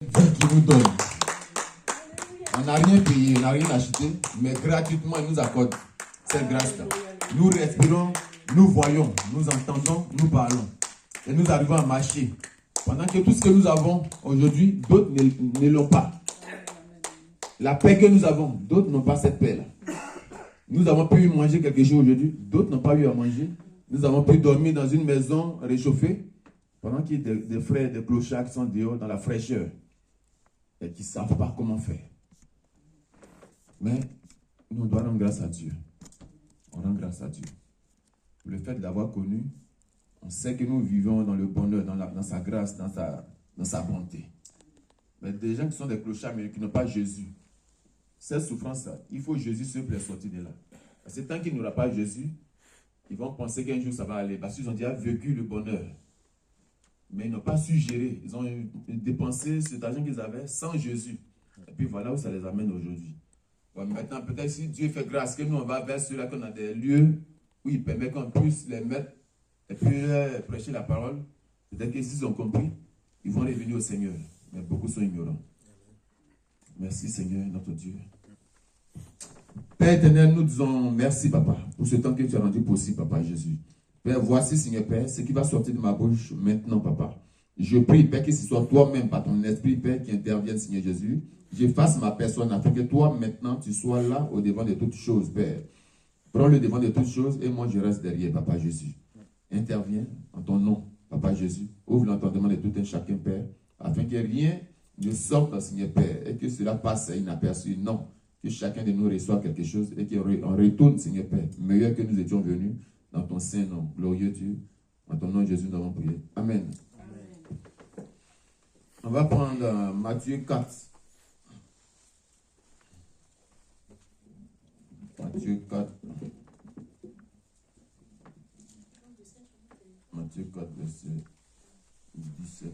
Dieu qui nous donne. On n'a rien payé, on n'a rien acheté, mais gratuitement, il nous accorde cette grâce-là. Nous respirons, nous voyons, nous entendons, nous parlons. Et nous arrivons à marcher. Pendant que tout ce que nous avons aujourd'hui, d'autres ne l'ont pas. La paix que nous avons, d'autres n'ont pas cette paix-là. Nous avons pu manger quelque chose aujourd'hui, d'autres n'ont pas eu à manger. Nous avons pu dormir dans une maison réchauffée, pendant qu'il y a des frères, des clochards qui sont dehors dans la fraîcheur et qui ne savent pas comment faire. Mais nous devons rendre grâce à Dieu. On rend grâce à Dieu. Pour le fait d'avoir connu, on sait que nous vivons dans le bonheur, dans sa grâce, dans sa bonté. Mais des gens qui sont des clochards, mais qui n'ont pas Jésus, cette souffrance-là, il faut Jésus seul pour les sortir de là. Parce que tant qu'il n'y aura pas Jésus, ils vont penser qu'un jour ça va aller. Parce qu'ils ont déjà vécu le bonheur. Mais ils n'ont pas su gérer. Ils ont dépensé cet argent qu'ils avaient sans Jésus. Et puis voilà où ça les amène aujourd'hui. Bon, maintenant, peut-être si Dieu fait grâce, que nous on va vers ceux-là qu'on a des lieux où il permet qu'on puisse les mettre et puis prêcher la parole. Peut-être que s'ils ont compris, ils vont revenir au Seigneur. Mais beaucoup sont ignorants. Merci Seigneur, notre Dieu. Père éternel, nous disons merci Papa pour ce temps que tu as rendu possible, Papa Jésus. Père, voici Seigneur Père, ce qui va sortir de ma bouche maintenant, Papa. Je prie, Père, que ce soit toi-même, par ton esprit, Père, qui intervienne, Seigneur Jésus. J'efface ma personne afin que toi, maintenant, tu sois là au devant de toutes choses, Père. Prends le devant de toutes choses et moi, je reste derrière, Papa Jésus. Interviens en ton nom, Papa Jésus. Ouvre l'entendement de tout un chacun, Père, afin que rien ne sorte, Seigneur Père, et que cela passe inaperçu. Non, que chacun de nous reçoive quelque chose et qu'on retourne, Seigneur Père, meilleur que nous étions venus, dans ton saint nom. Glorieux Dieu, en ton nom, Jésus, nous avons prié. Amen. Amen. On va prendre Matthieu 4. Matthieu 4. Matthieu 4, verset 17.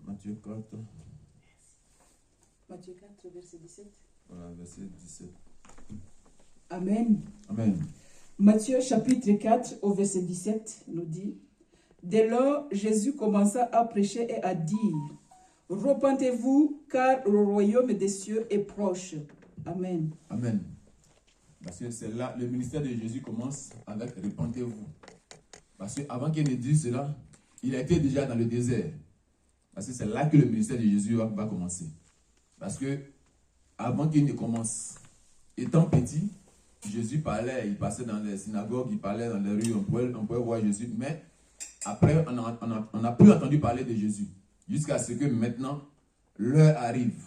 Matthieu 4. Matthieu 4, verset 17. Voilà, verset 17. Amen. Amen. Matthieu chapitre 4 au verset 17 nous dit: Dès lors, Jésus commença à prêcher et à dire: Repentez-vous, car le royaume des cieux est proche. Amen. Amen. Parce que c'est là, le ministère de Jésus commence avec repentez-vous. Parce qu'avant qu'il ne dise cela, il a été déjà dans le désert. Parce que c'est là que le ministère de Jésus va commencer. Parce que avant qu'il ne commence, étant petit, Jésus parlait, il passait dans les synagogues, il parlait dans les rues, on pouvait voir Jésus. Mais après, on n'a plus entendu parler de Jésus. Jusqu'à ce que maintenant, l'heure arrive,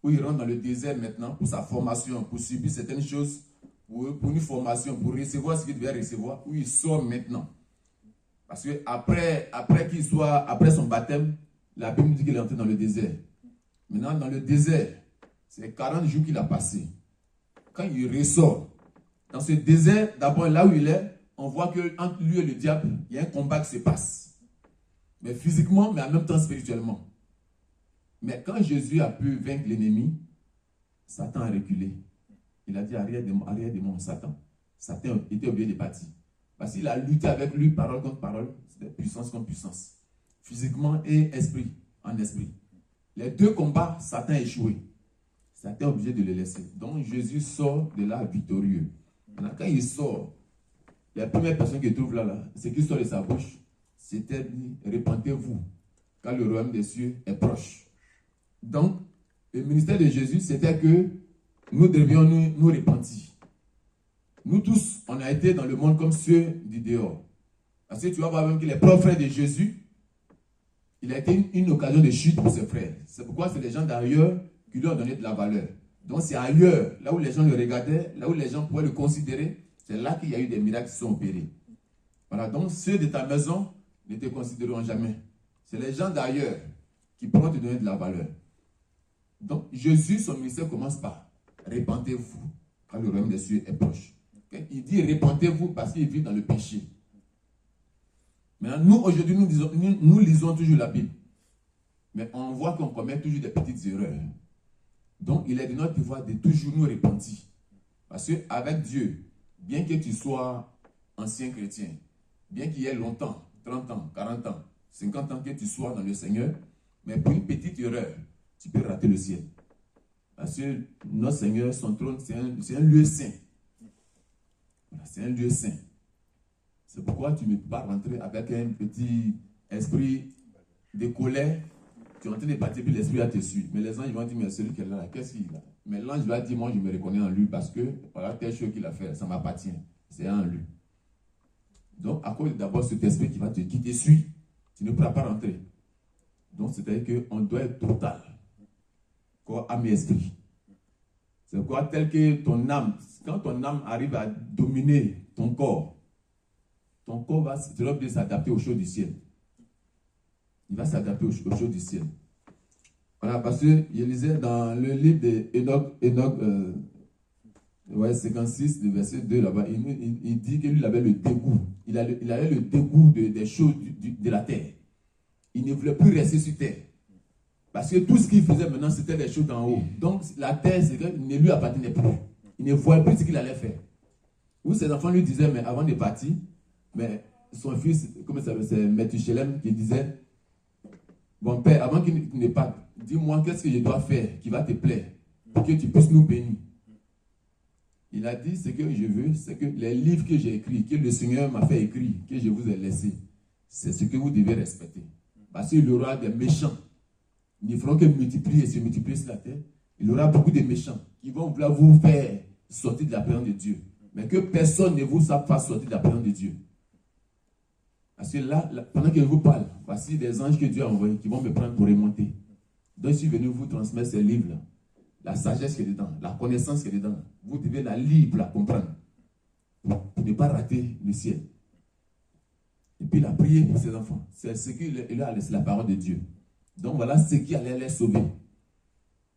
où il rentre dans le désert maintenant pour sa formation, pour subir certaines choses, pour une formation, pour recevoir ce qu'il devait recevoir, où il sort maintenant. Parce que après son baptême, la Bible dit qu'il est entré dans le désert. Maintenant, dans le désert, c'est 40 jours qu'il a passé. Quand il ressort, dans ce désert, d'abord là où il est, on voit qu'entre lui et le diable, il y a un combat qui se passe. Mais physiquement, mais en même temps spirituellement. Mais quand Jésus a pu vaincre l'ennemi, Satan a reculé. Il a dit: arrière de moi, Satan. Satan était obligé de partir. Parce qu'il a lutté avec lui, parole contre parole, c'était puissance contre puissance. Physiquement et en esprit. Les deux combats, Satan a échoué. Satan est obligé de le laisser. Donc Jésus sort de là victorieux. Maintenant, quand il sort, la première personne qu'il trouve là, ce qui sort de sa bouche, c'était dit: repentez-vous, car le royaume des cieux est proche. Donc, le ministère de Jésus, c'était que nous devions nous repentir. Nous tous, on a été dans le monde comme ceux du dehors. Parce que tu vas voir même que les propres frères de Jésus, il a été une occasion de chute pour ses frères. C'est pourquoi c'est les gens d'ailleurs qui lui ont donné de la valeur. Donc c'est ailleurs, là où les gens le regardaient, là où les gens pouvaient le considérer, c'est là qu'il y a eu des miracles qui sont opérés. Voilà, donc ceux de ta maison ne te considéreront jamais. C'est les gens d'ailleurs qui pourront te donner de la valeur. Donc Jésus, son ministère commence par: repentez-vous, car le royaume des cieux est proche. Okay? Il dit repentez-vous parce qu'il vit dans le péché. Maintenant, nous, aujourd'hui, nous lisons toujours la Bible. Mais on voit qu'on commet toujours des petites erreurs. Donc, il est de notre devoir de toujours nous repentir. Parce qu'avec Dieu, bien que tu sois ancien chrétien, bien qu'il y ait longtemps, 30 ans, 40 ans, 50 ans que tu sois dans le Seigneur, mais pour une petite erreur, tu peux rater le ciel. Parce que notre Seigneur, son trône, c'est un lieu saint. Voilà, c'est un lieu saint. C'est pourquoi tu ne peux pas rentrer avec un petit esprit de colère. Tu es en train de partir, puis l'esprit va te suivre. Mais les anges vont dire, mais celui qui est là, qu'est-ce qu'il a? Mais l'ange va dire, moi je me reconnais en lui parce que voilà telle chose qu'il a fait, ça m'appartient. C'est en lui. Donc, à cause d'abord cet esprit qui te suit, tu ne pourras pas rentrer. Donc, c'est-à-dire qu'on doit être total. Corps, âme et esprit. C'est quoi? Tel que ton âme, quand ton âme arrive à dominer ton corps va s'adapter aux choses du ciel. Il va s'adapter aux choses du ciel. Voilà, parce que je lisais dans le livre d'Enoch, 56, le verset 2 là-bas, il dit que lui il avait le dégoût. Il avait le dégoût des choses de la terre. Il ne voulait plus rester sur terre. Parce que tout ce qu'il faisait maintenant, c'était des choses d'en haut. Donc la terre, ne lui appartenait plus. Il ne voyait plus ce qu'il allait faire. Où ses enfants lui disaient, mais avant de partir, mais son fils, comment ça s'appelle, c'est Methushelem qui disait, bon père, avant qu'il ne parte, dis-moi qu'est-ce que je dois faire qui va te plaire pour que tu puisses nous bénir. Il a dit, ce que je veux, c'est que les livres que j'ai écrits, que le Seigneur m'a fait écrire, que je vous ai laissés, c'est ce que vous devez respecter. Parce qu'il y aura des méchants. Ils ne feront que multiplier et se multiplier sur la terre. Il y aura beaucoup de méchants qui vont vouloir vous faire sortir de la présence de Dieu. Mais que personne ne vous fasse sortir de la présence de Dieu. Parce que là, pendant que je vous parle, voici des anges que Dieu a envoyés qui vont me prendre pour remonter. Donc je suis venu vous transmettre ces livres-là. La sagesse qui est dedans, la connaissance qui est dedans. Vous devez la lire pour la comprendre. Pour ne pas rater le ciel. Et puis la prière pour ses enfants. C'est ce qu'il a laissé, la parole de Dieu. Donc voilà ce qui allait les sauver.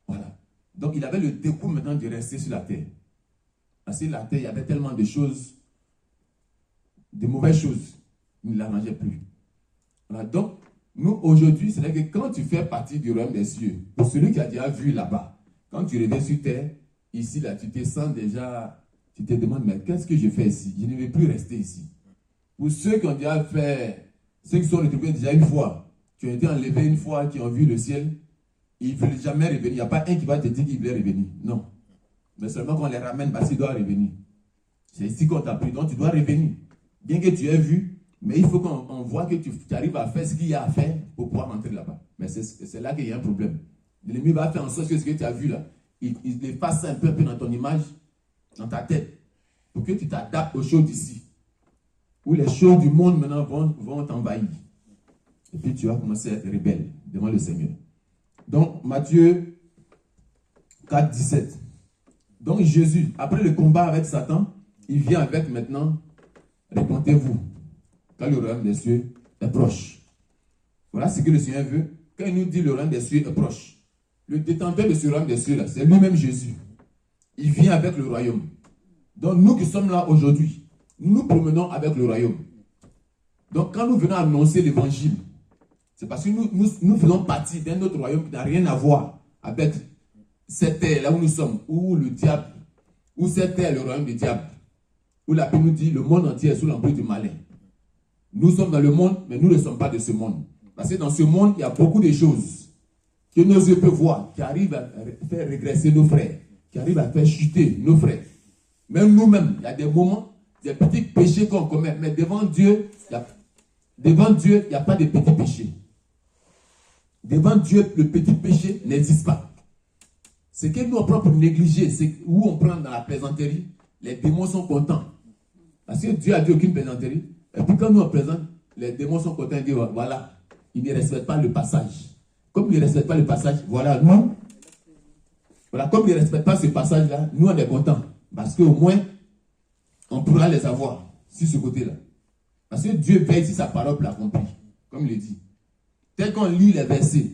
Voilà. Donc il avait le dégoût maintenant de rester sur la terre. Parce que la terre, il y avait tellement de choses, de mauvaises choses. Il ne la mangeait plus. Voilà. Donc, nous aujourd'hui, c'est vrai que quand tu fais partie du royaume des cieux, pour celui qui a déjà vu là-bas, quand tu reviens sur terre, ici, là, tu te sens déjà, tu te demandes, mais qu'est-ce que je fais ici? Je ne vais plus rester ici. Pour ceux qui ont déjà fait, ceux qui sont retrouvés déjà une fois, qui ont été enlevés une fois, qui ont vu le ciel, ils ne veulent jamais revenir. Il n'y a pas un qui va te dire qu'il voulait revenir. Non. Mais seulement qu'on les ramène parce qu'ils doivent revenir. C'est ici qu'on t'a pris. Donc tu dois revenir. Bien que tu aies vu, mais il faut qu'on voit que tu arrives à faire ce qu'il y a à faire pour pouvoir rentrer là-bas. Mais c'est là qu'il y a un problème. L'ennemi va faire en sorte que ce que tu as vu là, il efface un peu dans ton image, dans ta tête, pour que tu t'adaptes aux choses d'ici. Où les choses du monde maintenant vont t'envahir. Et puis tu vas commencer à être rebelle devant le Seigneur. Donc, Matthieu 4, 17. Donc, Jésus, après le combat avec Satan, il vient avec maintenant, répondez-vous, quand le royaume des cieux est proche. Voilà ce que le Seigneur veut. Quand il nous dit le royaume des cieux est proche, le détenteur de ce royaume des cieux, c'est lui-même Jésus. Il vient avec le royaume. Donc, nous qui sommes là aujourd'hui, nous promenons avec le royaume. Donc, quand nous venons annoncer l'évangile, c'est parce que nous faisons partie d'un autre royaume qui n'a rien à voir avec cette terre là où nous sommes, où le diable, où cette terre est le royaume du diable, où la Bible nous dit le monde entier est sous l'emprise du malin. Nous sommes dans le monde, mais nous ne sommes pas de ce monde. Parce que dans ce monde, il y a beaucoup de choses que nos yeux peuvent voir, qui arrivent à faire régresser nos frères, qui arrivent à faire chuter nos frères. Même nous-mêmes, il y a des moments, des petits péchés qu'on commet, mais devant Dieu, il n'y a pas de petits péchés. Devant Dieu, le petit péché n'existe pas. Ce que nous on prend pour négliger, c'est où on prend dans la plaisanterie, les démons sont contents. Parce que Dieu a dit aucune plaisanterie. Et puis quand nous on présente, les démons sont contents et disent voilà, ils ne respectent pas le passage. Comme ils ne respectent pas le passage, voilà, nous, voilà, comme ils ne respectent pas ce passage-là, nous on est contents. Parce qu'au moins, on pourra les avoir sur ce côté-là. Parce que Dieu veille si sa parole l'accomplit, comme il le dit. Tel qu'on lit les versets,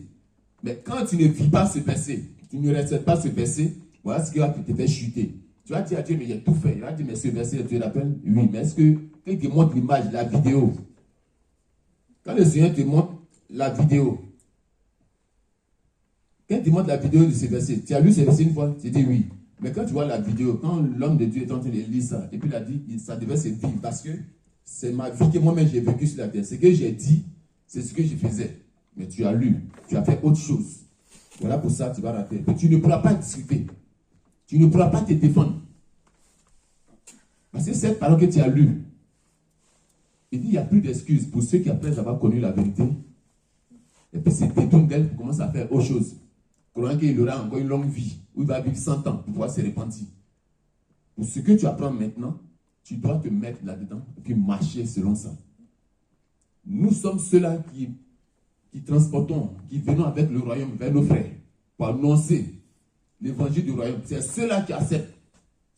mais quand tu ne vis pas ce verset, tu ne respectes pas ce verset, voilà ce qui va te faire chuter. Tu vas dire à Dieu, mais j'ai tout fait. Il va dire, mais ce verset, tu l'appelles? Oui, mais est-ce que quand il te montre l'image, la vidéo, quand le Seigneur te montre la vidéo, Quand tu montres la vidéo de ce verset, tu as lu ce verset une fois, tu dis oui. Mais quand tu vois la vidéo, quand l'homme de Dieu est en train de lire ça, et puis il a dit, ça devait se vivre, parce que c'est ma vie que moi-même j'ai vécu sur la terre. Ce que j'ai dit, c'est ce que je faisais. Mais tu as lu, tu as fait autre chose. Voilà pour ça, tu vas rater. Mais tu ne pourras pas discuter. Tu ne pourras pas te défendre. Parce que cette parole que tu as lue, il dit, il n'y a plus d'excuses pour ceux qui, après avoir connu la vérité, et puis se détournent d'elle pour commencer à faire autre chose. Croyant qu'il aura encore une longue vie, où il va vivre 100 ans pour pouvoir se repentir. Pour ce que tu apprends maintenant, tu dois te mettre là-dedans et puis marcher selon ça. Nous sommes ceux-là qui transportons, qui venons avec le royaume vers nos frères pour annoncer l'évangile du royaume. C'est ceux-là qui acceptent.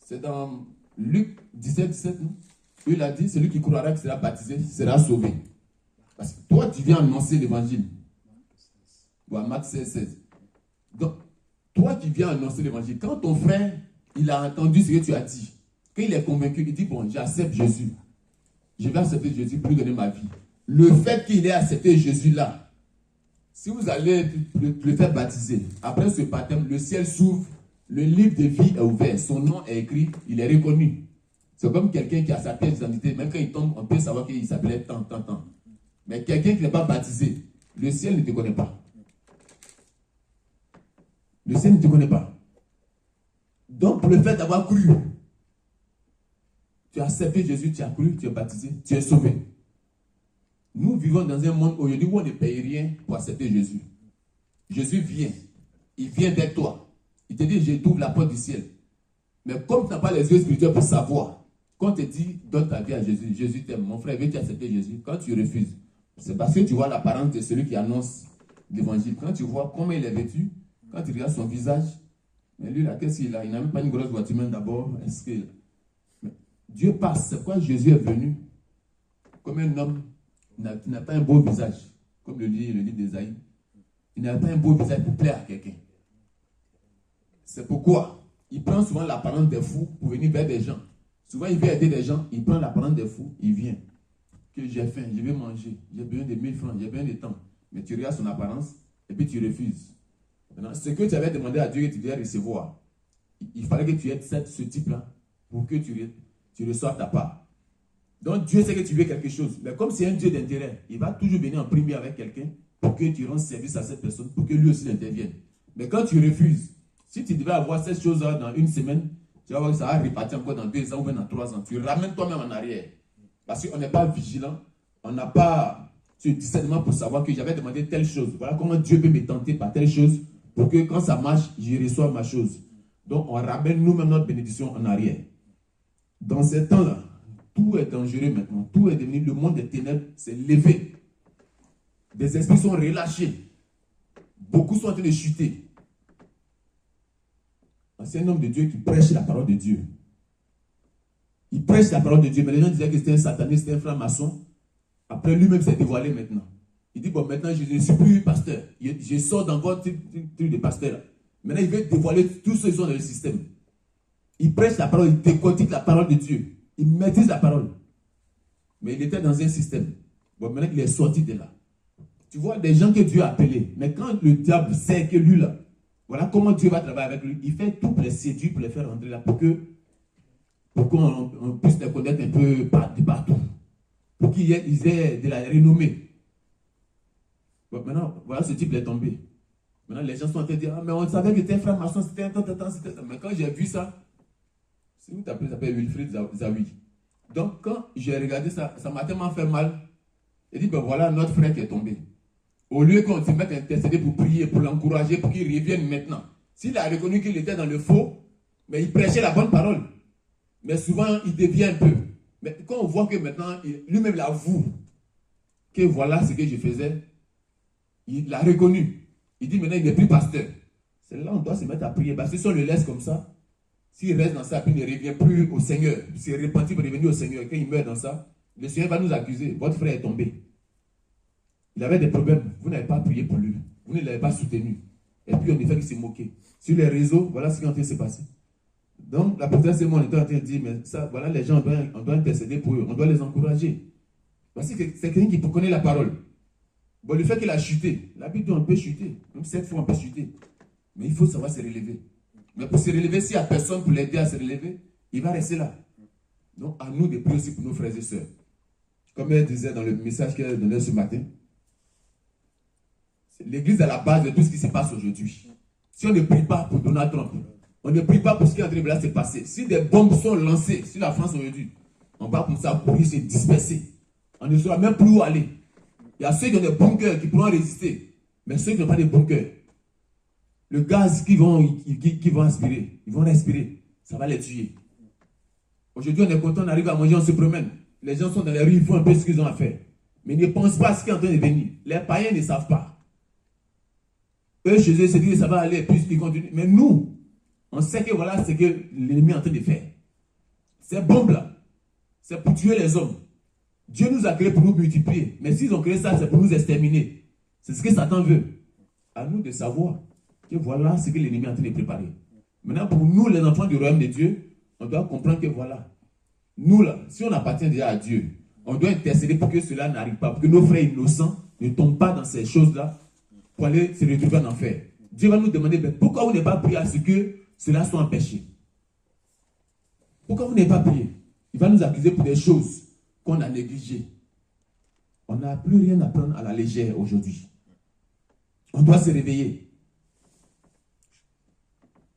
C'est dans Luc 17, 17, non? Il a dit, celui qui croira qui sera baptisé sera sauvé. Parce que toi, tu viens annoncer l'évangile. Ou à Marc 16, 16. Donc, toi qui viens annoncer l'évangile, quand ton frère, il a entendu ce que tu as dit, quand il est convaincu, il dit, bon, j'accepte Jésus. Je vais accepter Jésus pour lui donner ma vie. Le fait qu'il ait accepté Jésus là, si vous allez le faire baptiser, après ce baptême, le ciel s'ouvre, le livre de vie est ouvert, son nom est écrit, il est reconnu. C'est comme quelqu'un qui a sa pièce d'identité, même quand il tombe, on peut savoir qu'il s'appelait tant. Mais quelqu'un qui n'est pas baptisé, le ciel ne te connaît pas. Le ciel ne te connaît pas. Donc, pour le fait d'avoir cru, tu as accepté Jésus, tu as cru, tu es baptisé, tu es sauvé. Nous vivons dans un monde aujourd'hui où on ne paye rien pour accepter Jésus. Jésus vient. Il vient vers toi. Il te dit, je t'ouvre la porte du ciel. Mais comme tu n'as pas les yeux spirituels pour savoir, quand on te dit, donne ta vie à Jésus, Jésus t'aime, mon frère, veux-tu accepter Jésus? Quand tu refuses, c'est parce que tu vois l'apparence de celui qui annonce l'évangile. Quand tu vois comment il est vêtu, quand tu regardes son visage, mais lui, là, qu'est-ce qu'il a? Il n'a même pas une grosse voiture, même d'abord. Est-ce que Dieu passe. C'est pourquoi Jésus est venu comme un homme qui n'a pas un beau visage, comme le livre d'Ésaïe. Il n'a pas un beau visage pour plaire à quelqu'un. C'est pourquoi il prend souvent l'apparence des fous pour venir vers des gens. Souvent, il veut aider des gens, il prend l'apparence des fous, il vient. Que j'ai faim, je vais manger, j'ai besoin de 1000 francs, j'ai besoin de temps. Mais tu regardes son apparence et puis tu refuses. Maintenant, ce que tu avais demandé à Dieu que tu devais recevoir, il fallait que tu aies ce type-là pour que tu reçoives ta part. Donc Dieu sait que tu veux quelque chose. Mais comme c'est un Dieu d'intérêt, il va toujours venir en premier avec quelqu'un pour que tu rendes service à cette personne, pour que lui aussi intervienne. Mais quand tu refuses, si tu devais avoir cette chose-là dans une semaine, tu vas voir que ça va repartir encore dans 2 ans ou même dans 3 ans. Tu ramènes toi-même en arrière. Parce qu'on n'est pas vigilant, on n'a pas ce discernement pour savoir que j'avais demandé telle chose. Voilà comment Dieu peut me tenter par telle chose pour que quand ça marche, je reçoive ma chose. Donc on ramène nous-mêmes notre bénédiction en arrière. Dans ces temps-là, tout est dangereux maintenant. Tout est devenu, le monde des ténèbres s'est levé. Des esprits sont relâchés. Beaucoup sont en train de chuter. C'est un homme de Dieu qui prêche la parole de Dieu. Il prêche la parole de Dieu, mais les gens disaient que c'était un sataniste, c'était un franc-maçon. Après, lui-même s'est dévoilé maintenant. Il dit, bon, maintenant, je ne suis plus pasteur. Je sors d'encore truc de pasteur. Maintenant, il veut dévoiler tous ceux qui sont dans le système. Il prêche la parole, il décortique la parole de Dieu. Il maîtrise la parole. Mais il était dans un système. Bon, maintenant qu'il est sorti de là. Tu vois, des gens que Dieu a appelés. Mais quand le diable sait que lui, là, voilà comment Dieu va travailler avec lui. Il fait tout pour les séduire, pour les faire rentrer là, pour qu'on puisse les connaître un peu de partout. Pour qu'ils aient de la renommée. Bon, maintenant, voilà, ce type est tombé. Maintenant, les gens sont en train de dire, ah, mais on savait que c'était frère maçon, c'était un temps. Mais quand j'ai vu ça, c'est où t'appelles, ça s'appelle Wilfried Zawi. Donc, quand j'ai regardé ça, ça m'a tellement fait mal. J'ai dit, ben voilà notre frère qui est tombé. Au lieu qu'on se mette à intercéder pour prier, pour l'encourager, pour qu'il revienne maintenant. S'il a reconnu qu'il était dans le faux, mais il prêchait la bonne parole. Mais souvent, il devient un peu. Mais quand on voit que maintenant, lui-même l'avoue, que voilà ce que je faisais, il l'a reconnu. Il dit maintenant, il n'est plus pasteur. C'est là qu'on doit se mettre à prier. Parce que si on le laisse comme ça, s'il reste dans ça, puis il ne revient plus au Seigneur, il s'est repenti pour revenir au Seigneur, quand il meurt dans ça, le Seigneur va nous accuser. Votre frère est tombé. Il avait des problèmes. Vous n'avez pas prié pour lui. Vous ne l'avez pas soutenu. Et puis, en effet, il s'est moqué. Sur les réseaux, voilà ce qui est en train de se passer. Donc, la présidence, c'est moi, on était en train de dire, mais ça, voilà, les gens, on doit intercéder pour eux. On doit les encourager. Parce que c'est quelqu'un qui connaît la parole. Bon, le fait qu'il a chuté, la Bible dit on peut chuter. Même 7 fois, on peut chuter. Mais il faut savoir se relever. Mais pour se relever, s'il n'y a personne pour l'aider à se relever, il va rester là. Donc, à nous de prier aussi pour nos frères et sœurs. Comme elle disait dans le message qu'elle a donné ce matin, l'Église est à la base de tout ce qui se passe aujourd'hui. Si on ne prie pas pour Donald Trump, on ne prie pas pour ce qui est en train de se passer. Si des bombes sont lancées sur la France aujourd'hui, on va comme ça courir, se disperser. On ne saura même plus où aller. Il y a ceux qui ont des bunkers qui pourront résister, mais ceux qui n'ont pas de bunkers, le gaz qu'ils vont aspirer, ils vont respirer, ça va les tuer. Aujourd'hui, on est content, on arrive à manger, on se promène. Les gens sont dans les rues, ils font un peu ce qu'ils ont à faire. Mais ils ne pensent pas à ce qui est en train de venir. Les païens ne savent pas. Eux, chez eux, ils se disent que ça va aller, puis ils continuent. Mais nous, on sait que voilà ce que l'ennemi est en train de faire. Ces bombes-là, c'est pour tuer les hommes. Dieu nous a créés pour nous multiplier. Mais s'ils ont créé ça, c'est pour nous exterminer. C'est ce que Satan veut. À nous de savoir que voilà ce que l'ennemi est en train de préparer. Maintenant, pour nous, les enfants du royaume de Dieu, on doit comprendre que voilà, nous là, si on appartient déjà à Dieu, on doit intercéder pour que cela n'arrive pas, pour que nos frères innocents ne tombent pas dans ces choses-là pour aller se retrouver en enfer. Dieu va nous demander, mais pourquoi vous n'avez pas prié à ce que cela soit empêché? Pourquoi vous n'avez pas prié? Il va nous accuser pour des choses qu'on a négligées. On n'a plus rien à prendre à la légère aujourd'hui. On doit se réveiller.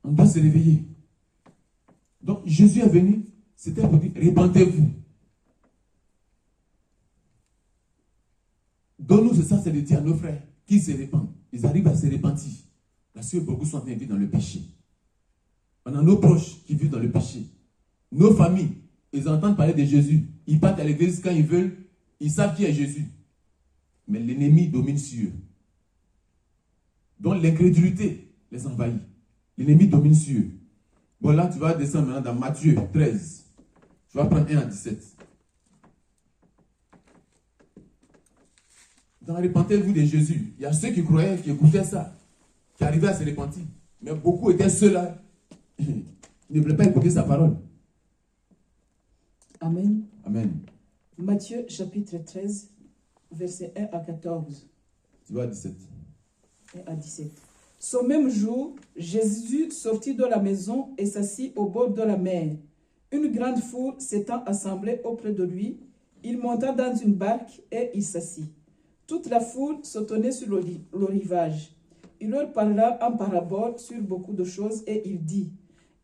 On doit se réveiller. Donc Jésus est venu, c'était pour dire, répentez-vous. Donne-nous ce sens, c'est de dire à nos frères qui se répandent. Ils arrivent à se repentir. Parce que beaucoup sont vivre dans le péché. On a nos proches qui vivent dans le péché. Nos familles, ils entendent parler de Jésus. Ils partent à l'église quand ils veulent. Ils savent qui est Jésus. Mais l'ennemi domine sur eux. Donc l'incrédulité les envahit. L'ennemi domine sur eux. Bon, là, tu vas descendre maintenant dans Matthieu 13. Tu vas prendre 1 à 17. Dans Repentez-vous de Jésus, il y a ceux qui croyaient, qui écoutaient ça, qui arrivaient à se repentir. Mais beaucoup étaient ceux-là qui ne voulaient pas écouter sa parole. Amen. Amen. Matthieu chapitre 13, versets 1 à 14. Tu vas à 17. 1 à 17. Ce même jour, Jésus sortit de la maison et s'assit au bord de la mer. Une grande foule s'étant assemblée auprès de lui, il monta dans une barque et il s'assit. Toute la foule se tenait sur le rivage. Il leur parla en parabole sur beaucoup de choses et il dit,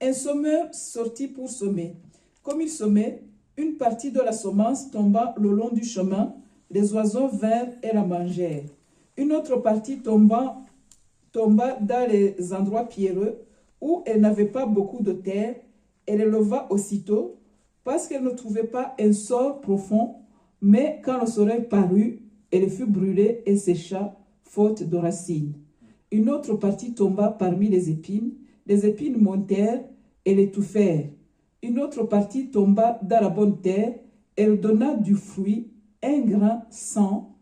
un semeur sortit pour semer. Comme il semait, une partie de la semence tomba le long du chemin, les oiseaux vinrent et la mangèrent. Une autre partie tomba dans les endroits pierreux où elle n'avait pas beaucoup de terre. Elle éleva aussitôt parce qu'elle ne trouvait pas un sol profond, mais quand le soleil parut, elle fut brûlée et sécha, faute de racines. Une autre partie tomba parmi les épines montèrent et l'étouffèrent. Une autre partie tomba dans la bonne terre, elle donna du fruit, un grain 100,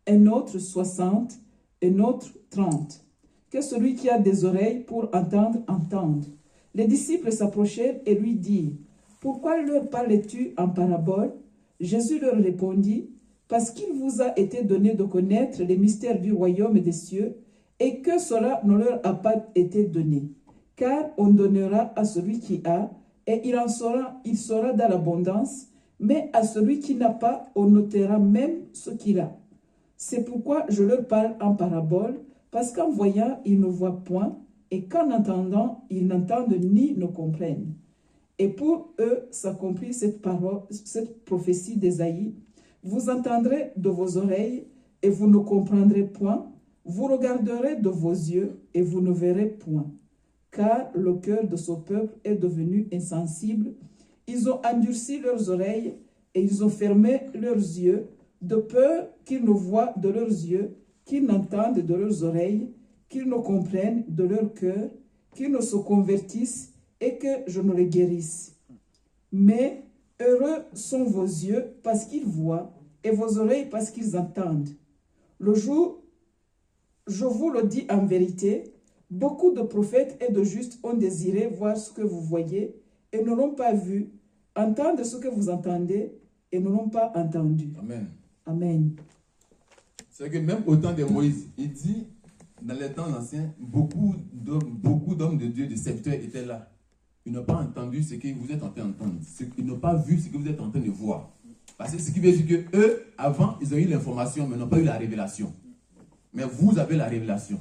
un autre 60, un autre 30. Que celui qui a des oreilles pour entendre, entende. Les disciples s'approchèrent et lui dirent, « Pourquoi leur parles-tu en parabole ?» Jésus leur répondit, « Parce qu'il vous a été donné de connaître les mystères du royaume des cieux, et que cela ne leur a pas été donné. Car on donnera à celui qui a, et il sera dans l'abondance, mais à celui qui n'a pas, on notera même ce qu'il a. C'est pourquoi je leur parle en parabole, parce qu'en voyant, ils ne voient point, et qu'en entendant, ils n'entendent ni ne comprennent. Et pour eux s'accomplit cette prophétie d'Ésaïe. Vous entendrez de vos oreilles, et vous ne comprendrez point. Vous regarderez de vos yeux, et vous ne verrez point. Car le cœur de ce peuple est devenu insensible. Ils ont endurci leurs oreilles, et ils ont fermé leurs yeux, de peur qu'ils ne voient de leurs yeux, qu'ils n'entendent de leurs oreilles, qu'ils ne comprennent de leur cœur, qu'ils ne se convertissent et que je ne les guérisse. Mais heureux sont vos yeux parce qu'ils voient et vos oreilles parce qu'ils entendent. Le jour, je vous le dis en vérité, beaucoup de prophètes et de justes ont désiré voir ce que vous voyez et ne l'ont pas vu, entendre ce que vous entendez et ne l'ont pas entendu. Amen. Amen. C'est que même au temps de Moïse, il dit, dans les temps anciens, beaucoup d'hommes de Dieu, de serviteurs étaient là. Ils n'ont pas entendu ce que vous êtes en train d'entendre. Ils n'ont pas vu ce que vous êtes en train de voir. Parce que ce qui veut dire que eux, avant, ils ont eu l'information, mais n'ont pas eu la révélation. Mais vous avez la révélation.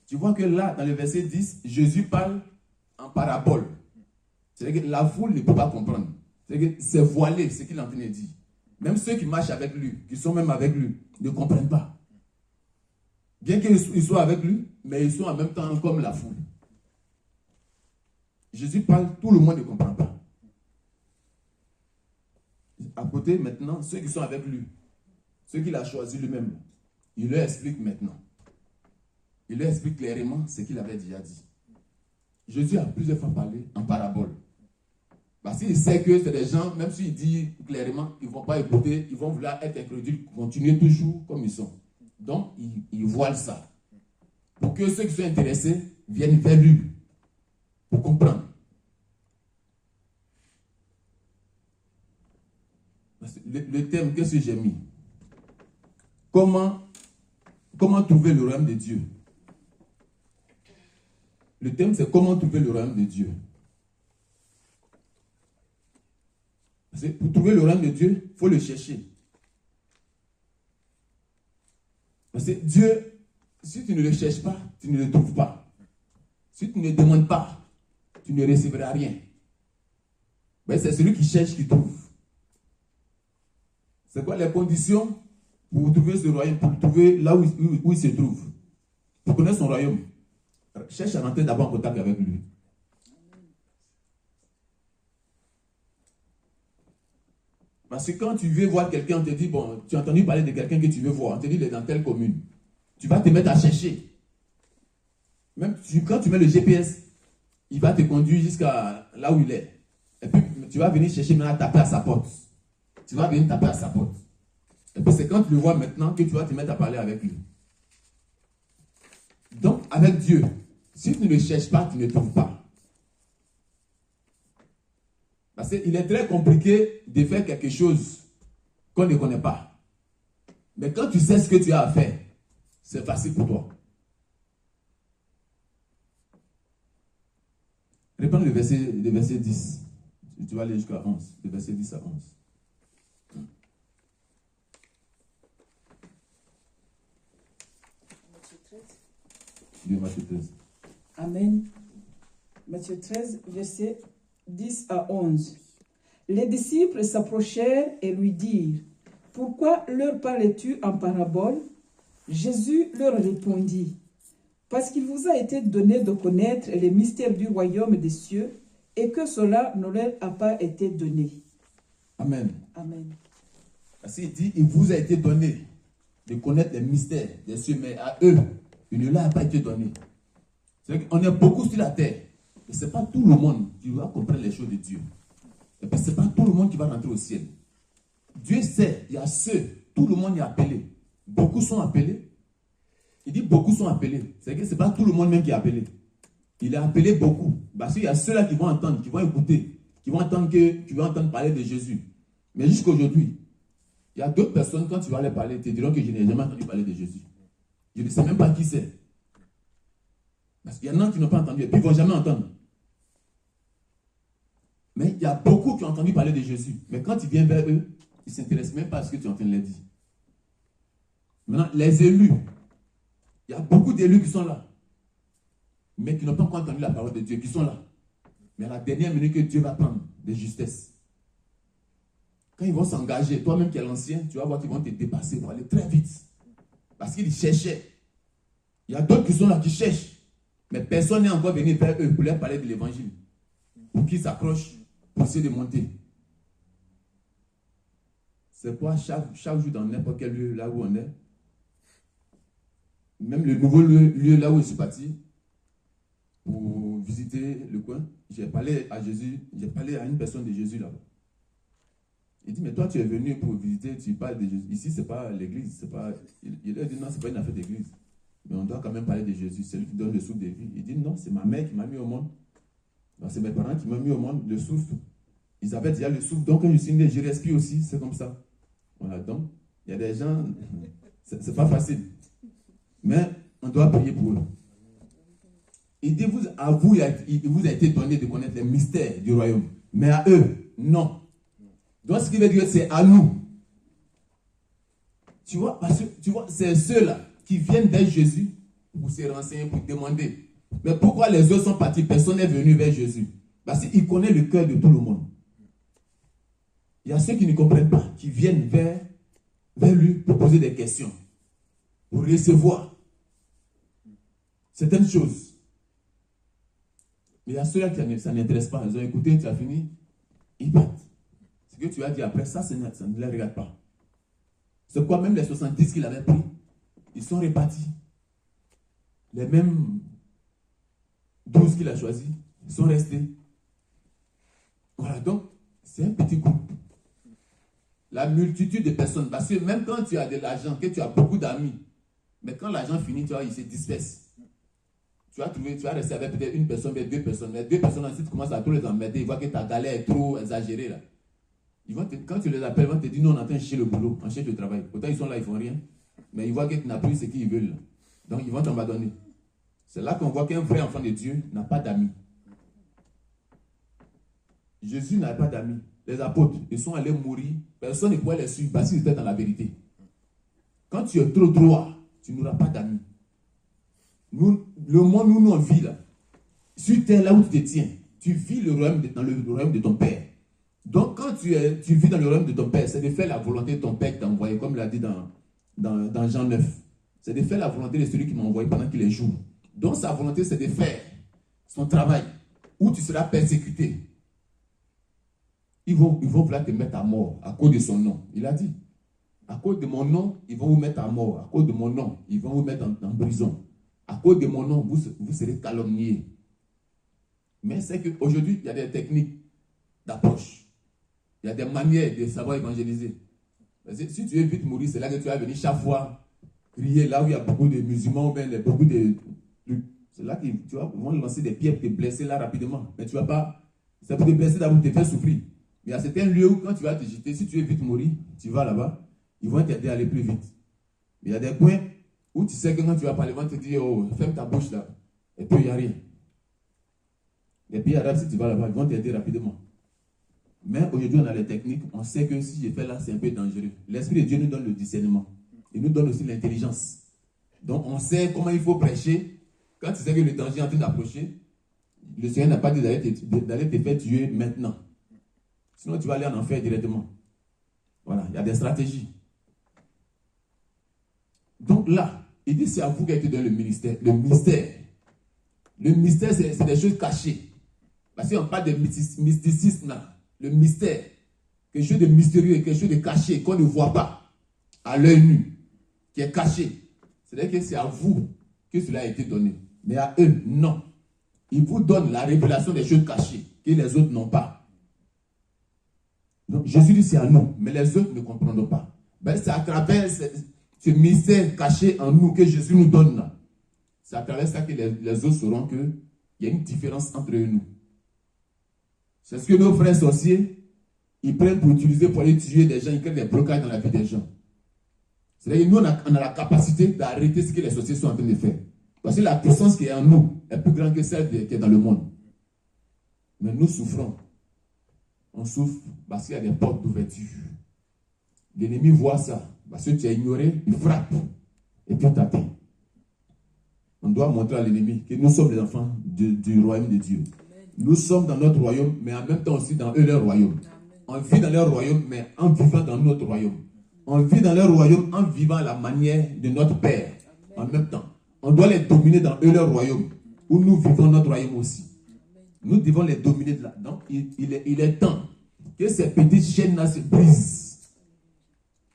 Tu vois que là, dans le verset 10, Jésus parle en parabole. C'est-à-dire que la foule ne peut pas comprendre. C'est-à-dire que c'est voilé ce qu'il est en train de dire. Même ceux qui marchent avec lui, qui sont même avec lui, ne comprennent pas. Bien qu'ils soient avec lui, mais ils sont en même temps comme la foule. Jésus parle, tout le monde ne comprend pas. À côté, maintenant, ceux qui sont avec lui, ceux qu'il a choisi lui-même, il leur explique maintenant. Il leur explique clairement ce qu'il avait déjà dit. Jésus a plusieurs fois parlé en parabole. Parce qu'il sait que c'est des gens, même s'il dit clairement, ils ne vont pas écouter, ils vont vouloir être incrédules, continuer toujours comme ils sont. Donc, il voile ça. Pour que ceux qui sont intéressés viennent vers lui. Pour comprendre. Le thème, qu'est-ce que j'ai mis? Comment trouver le royaume de Dieu? Le thème, c'est comment trouver le royaume de Dieu. Parce que pour trouver le royaume de Dieu, il faut le chercher. Parce que Dieu, si tu ne le cherches pas, tu ne le trouves pas. Si tu ne demandes pas, tu ne recevras rien. Mais c'est celui qui cherche qui trouve. C'est quoi les conditions pour trouver ce royaume, pour trouver là où il se trouve? Pour connaître son royaume, cherche à rentrer d'abord en contact avec lui. Parce que quand tu veux voir quelqu'un, on te dit, bon, tu as entendu parler de quelqu'un que tu veux voir, on te dit, il est dans telle commune. Tu vas te mettre à chercher. Même quand tu mets le GPS, il va te conduire jusqu'à là où il est. Et puis, tu vas venir chercher maintenant, taper à sa porte. Tu vas venir taper à sa porte. Et puis, c'est quand tu le vois maintenant que tu vas te mettre à parler avec lui. Donc, avec Dieu, si tu ne le cherches pas, tu ne trouves pas. Parce qu'il est très compliqué de faire quelque chose qu'on ne connaît pas. Mais quand tu sais ce que tu as à faire, c'est facile pour toi. Reprends le verset 10. Tu vas aller jusqu'à 11. Le verset 10 à 11. Matthieu 13. Amen. Matthieu 13, verset 10 à 11. Les disciples s'approchèrent et lui dirent, « Pourquoi leur parles-tu en parabole ?» Jésus leur répondit, « Parce qu'il vous a été donné de connaître les mystères du royaume des cieux et que cela ne leur a pas été donné. » Amen. Amen. Parce qu'il dit, il vous a été donné de connaître les mystères des cieux, mais à eux, il ne leur a pas été donné. C'est-à-dire qu'on est beaucoup sur la terre. Et ce n'est pas tout le monde qui va comprendre les choses de Dieu. Et puis ce n'est pas tout le monde qui va rentrer au ciel. Dieu sait, il y a ceux, tout le monde est appelé. Beaucoup sont appelés. Il dit beaucoup sont appelés. C'est-à-dire que ce n'est pas tout le monde même qui est appelé. Il a appelé beaucoup. Parce qu'il y a ceux-là qui vont entendre, qui vont écouter, qui vont entendre que tu vas entendre parler de Jésus. Mais jusqu'à aujourd'hui, il y a d'autres personnes, quand tu vas leur parler, te diront que je n'ai jamais entendu parler de Jésus. Je ne sais même pas qui c'est. Parce qu'il y en a qui n'ont pas entendu et puis ils ne vont jamais entendre. Mais il y a beaucoup qui ont entendu parler de Jésus. Mais quand tu viens vers eux, ils ne s'intéressent même pas à ce que tu es en train de leur dire. Maintenant, les élus, il y a beaucoup d'élus qui sont là. Mais qui n'ont pas encore entendu la parole de Dieu, qui sont là. Mais à la dernière minute que Dieu va prendre de justesse. Quand ils vont s'engager, toi-même qui es l'ancien, tu vas voir qu'ils vont te dépasser, ils vont aller très vite. Parce qu'ils cherchaient. Il y a d'autres qui sont là, qui cherchent. Mais personne n'est encore venu vers eux pour leur parler de l'évangile. Pour qu'ils s'accrochent, pour essayer de monter. C'est quoi chaque jour dans n'importe quel lieu là où on est. Même le nouveau lieu là où je suis parti, pour visiter le coin, j'ai parlé à Jésus, j'ai parlé à une personne de Jésus là-bas. Il dit, mais toi tu es venu pour visiter, tu parles de Jésus. Ici, ce n'est pas l'église. Il a dit, non, ce n'est pas une affaire d'église. Mais on doit quand même parler de Jésus, c'est lui qui donne le souffle de vie. Il dit, non, c'est ma mère qui m'a mis au monde. C'est mes parents qui m'ont mis au monde, le souffle. Ils avaient déjà le souffle, donc quand je suis né, je respire aussi, c'est comme ça. Voilà, donc, il y a des gens, c'est pas facile. Mais on doit prier pour eux. Il dit, il vous a été donné de connaître les mystères du royaume. Mais à eux, non. Donc, ce qui veut dire que c'est à nous. Tu vois, parce que, tu vois, c'est ceux-là qui viennent vers Jésus pour se renseigner, pour demander. Mais pourquoi les autres sont partis? Personne n'est venu vers Jésus. Parce qu'il connaît le cœur de tout le monde. Il y a ceux qui ne comprennent pas, qui viennent vers lui pour poser des questions, pour recevoir certaines choses. Mais il y a ceux-là qui ça n'intéresse pas. Ils ont écouté, tu as fini, ils partent. Ce que tu as dit après, ça ne les regarde pas. C'est quoi même les 70 qu'il avait pris, ils sont répartis. Les mêmes 12 qu'il a choisis, ils sont restés. Voilà, donc, c'est un petit groupe. La multitude de personnes, parce que même quand tu as de l'argent, que tu as beaucoup d'amis, mais quand l'argent finit, tu vois, il se disperse. Tu vas rester avec peut-être une personne, mais deux personnes. Mais deux personnes, ensuite, tu commences à trop les emmerder. Ils voient que ta galère est trop exagérée, là. Quand tu les appelles, ils vont te dire, nous, on est en train de chercher le boulot, on cherche le travail. Pourtant, ils sont là, ils ne font rien. Mais ils voient que tu n'as plus ce qu'ils veulent. Donc, ils vont t'abandonner. C'est là qu'on voit qu'un vrai enfant de Dieu n'a pas d'amis. Jésus n'avait pas d'amis. Les apôtres, ils sont allés mourir. Personne ne pouvait les suivre parce qu'ils étaient dans la vérité. Quand tu es trop droit, tu n'auras pas d'amis. Le monde où nous on vit là, sur terre là où tu te tiens, tu vis dans le royaume de ton Père. Donc quand tu vis dans le royaume de ton Père, c'est de faire la volonté de ton Père qui t'a envoyé, comme il l'a dit dans Jean 9. C'est de faire la volonté de celui qui m'a envoyé pendant qu'il est jour. Donc sa volonté, c'est de faire son travail, où tu seras persécuté. Ils vont vouloir te mettre à mort à cause de son nom. Il a dit, à cause de mon nom, ils vont vous mettre à mort. À cause de mon nom, ils vont vous mettre en prison. À cause de mon nom, vous serez calomniés. Mais c'est qu'aujourd'hui, il y a des techniques d'approche. Il y a des manières de savoir évangéliser. Parce que si tu veux vite mourir, c'est là que tu vas venir chaque fois crier là où il y a beaucoup de musulmans, beaucoup de trucs. C'est là qu'ils vont lancer des pierres pour te blesser là rapidement. Mais tu ne vas pas. Ça peut te blesser d'abord, te faire souffrir. Mais il y a certains lieux où quand tu vas te jeter, si tu veux vite mourir, tu vas là-bas, ils vont t'aider à aller plus vite. Mais il y a des points où tu sais que quand tu vas parler, ils vont te dire, oh, ferme ta bouche là. Et puis il n'y a rien. Les pays arabes, si tu vas là-bas, ils vont t'aider rapidement. Mais aujourd'hui, on a les techniques. On sait que si je fais là, c'est un peu dangereux. L'Esprit de Dieu nous donne le discernement. Il nous donne aussi l'intelligence. Donc, on sait comment il faut prêcher. Quand tu sais que le danger est en train d'approcher, le Seigneur n'a pas dit d'aller te faire tuer maintenant. Sinon, tu vas aller en enfer directement. Voilà, il y a des stratégies. Donc là, il dit c'est à vous qu'a été donné le ministère. Le mystère, c'est des choses cachées. Parce qu'on parle de mysticisme là. Le mystère, quelque chose de mystérieux, quelque chose de caché, qu'on ne voit pas à l'œil nu, qui est caché. C'est-à-dire que c'est à vous que cela a été donné. Mais à eux, non. Ils vous donnent la révélation des choses cachées, que les autres n'ont pas. Donc Jésus dit c'est à nous, mais les autres ne comprendront pas. Ben, c'est à travers ce mystère caché en nous que Jésus nous donne là. C'est à travers ça que les autres sauront qu'il y a une différence entre nous. C'est ce que nos frères sorciers, ils prennent pour utiliser pour aller tuer des gens, ils créent des blocages dans la vie des gens. C'est-à-dire que nous, on a la capacité d'arrêter ce que les sorciers sont en train de faire. Parce que la puissance qui est en nous est plus grande que celle qui est dans le monde. Mais nous souffrons. On souffre parce qu'il y a des portes d'ouverture. L'ennemi voit ça. Parce que tu as ignoré, il frappe. Et puis on t'atteint. On doit montrer à l'ennemi que nous sommes les enfants du royaume de Dieu. Nous sommes dans notre royaume, mais en même temps aussi dans eux, leur royaume. On vit dans leur royaume, mais en vivant dans notre royaume. On vit dans leur royaume en vivant à la manière de notre Père. En même temps. On doit les dominer dans eux, leur royaume. Où nous vivons notre royaume aussi. Nous devons les dominer de là. Donc, il est temps que ces petites chaînes-là se brisent.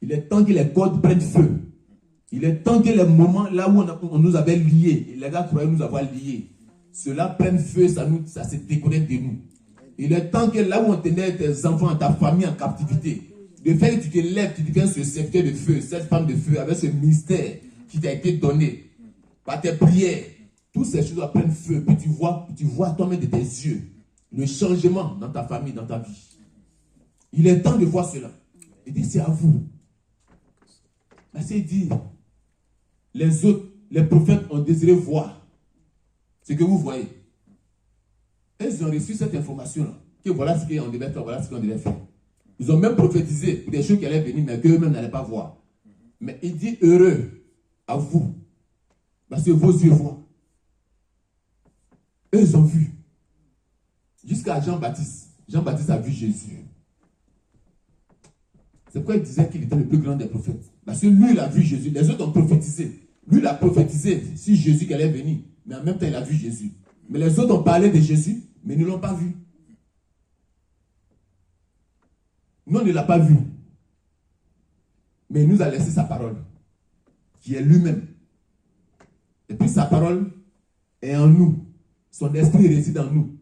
Il est temps que les cordes prennent feu. Il est temps que les moments là où on nous avait liés, et les gars croyaient nous avoir liés, cela prenne feu, ça se déconnecte de nous. Il est temps que là où on tenait tes enfants, ta famille en captivité, de faire que tu te lèves, tu deviens ce serviteur de feu, cette femme de feu, avec ce mystère qui t'a été donné par tes prières. Toutes ces choses prennent feu, puis tu vois toi-même de tes yeux le changement dans ta famille, dans ta vie. Il est temps de voir cela. Il dit, c'est à vous. Parce qu'il dit, les autres, les prophètes ont désiré voir ce que vous voyez. Ils ont reçu cette information-là, que voilà ce qu'on devait faire, voilà ce qu'on devait faire. Ils ont même prophétisé pour des choses qui allaient venir, mais qu'eux-mêmes n'allaient pas voir. Mais il dit heureux à vous, parce que vos yeux voient. Eux, ils ont vu. Jusqu'à Jean-Baptiste. Jean-Baptiste a vu Jésus. C'est pourquoi il disait qu'il était le plus grand des prophètes. Parce que lui, il a vu Jésus. Les autres ont prophétisé. Lui, il a prophétisé sur Jésus qui allait venir. Mais en même temps, il a vu Jésus. Mais les autres ont parlé de Jésus, mais ils ne l'ont pas vu. Nous, on ne l'a pas vu. Mais il nous a laissé sa parole, qui est lui-même. Et puis sa parole est en nous. Son esprit réside en nous.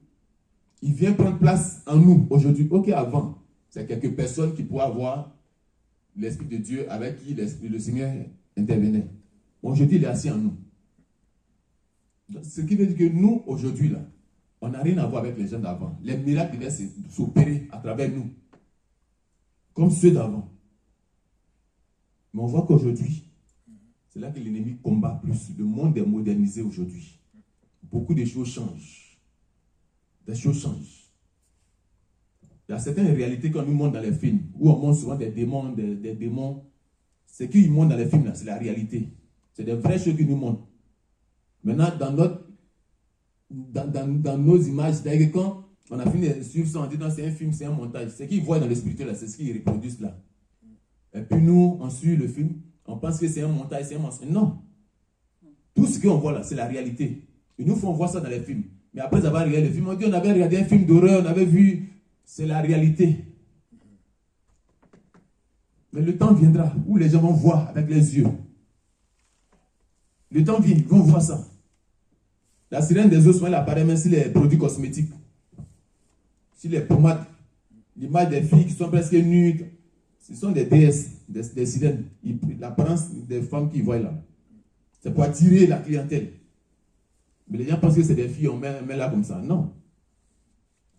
Il vient prendre place en nous aujourd'hui. Ok, avant, c'est quelques personnes qui pourraient avoir l'Esprit de Dieu avec qui le Seigneur intervenait. Aujourd'hui, il est assis en nous. Ce qui veut dire que nous, aujourd'hui, là, on n'a rien à voir avec les gens d'avant. Les miracles devaient s'opérer à travers nous, comme ceux d'avant. Mais on voit qu'aujourd'hui, c'est là que l'ennemi combat plus. Le monde est modernisé aujourd'hui. Beaucoup de choses changent. Des choses changent. Il y a certaines réalités qu'on nous montre dans les films, où on montre souvent des démons, des démons. Ce qu'ils montrent dans les films, c'est la réalité. C'est des vraies choses qu'ils nous montrent. Maintenant, dans nos images, c'est-à-dire que quand on a fini de suivre ça, on dit non, c'est un film, c'est un montage. Ce qu'ils voient dans le spirituel, c'est ce qu'ils reproduisent là. Et puis nous, on suit le film, on pense que c'est un montage, c'est un mensonge. Non. Tout ce qu'on voit là, c'est la réalité. Et nous, on voit ça dans les films. Mais après avoir regardé le film, on dit on avait regardé un film d'horreur, on avait vu, c'est la réalité. Mais le temps viendra où les gens vont voir avec les yeux. Le temps vient, ils vont voir ça. La sirène des eaux, souvent, elle apparaît même sur les produits cosmétiques. Sur les pommades. L'image des filles qui sont presque nues. Ce sont des déesses, des sirènes. L'apparence des femmes qu'ils voient là. C'est pour attirer la clientèle. Mais les gens pensent que c'est des filles, on met là comme ça. Non.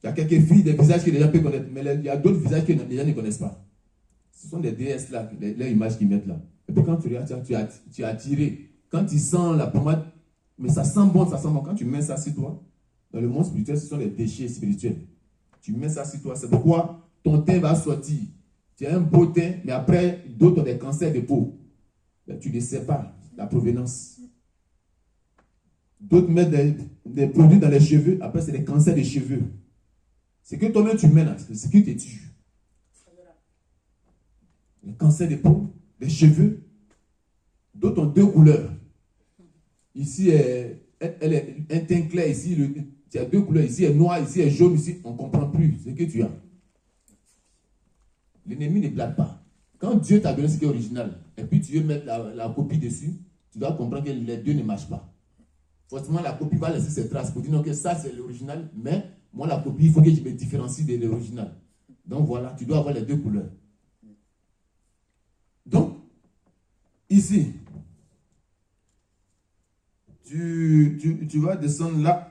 Il y a quelques filles, des visages que les gens peuvent connaître, mais il y a d'autres visages que les gens ne connaissent pas. Ce sont des déesses là, les images qu'ils mettent là. Et puis quand tu regardes, tu es attiré. Quand tu sens la pommade, mais ça sent bon, ça sent bon. Quand tu mets ça sur toi, dans le monde spirituel, ce sont les déchets spirituels. Tu mets ça sur toi, c'est pourquoi ton teint va sortir. Tu as un beau teint, mais après, d'autres ont des cancers de peau. Ben, tu ne sais pas la provenance. D'autres mettent des produits dans les cheveux, après c'est des cancers de cheveux. C'est que toi-même tu mets là, c'est ce qui te tue. Le cancer de peau, des cheveux. D'autres ont deux couleurs. Ici, elle est un teint clair, ici, tu as deux couleurs, ici est noir, ici est jaune, ici, on ne comprend plus ce que tu as. L'ennemi ne blague pas. Quand Dieu t'a donné ce qui est original, et puis tu veux mettre la copie dessus, tu dois comprendre que les deux ne marchent pas. Forcément, la copie va laisser ses traces pour dire non, que ça c'est l'original, mais moi la copie, il faut que je me différencie de l'original. Donc voilà, tu dois avoir les deux couleurs. Donc, ici, tu vas descendre là.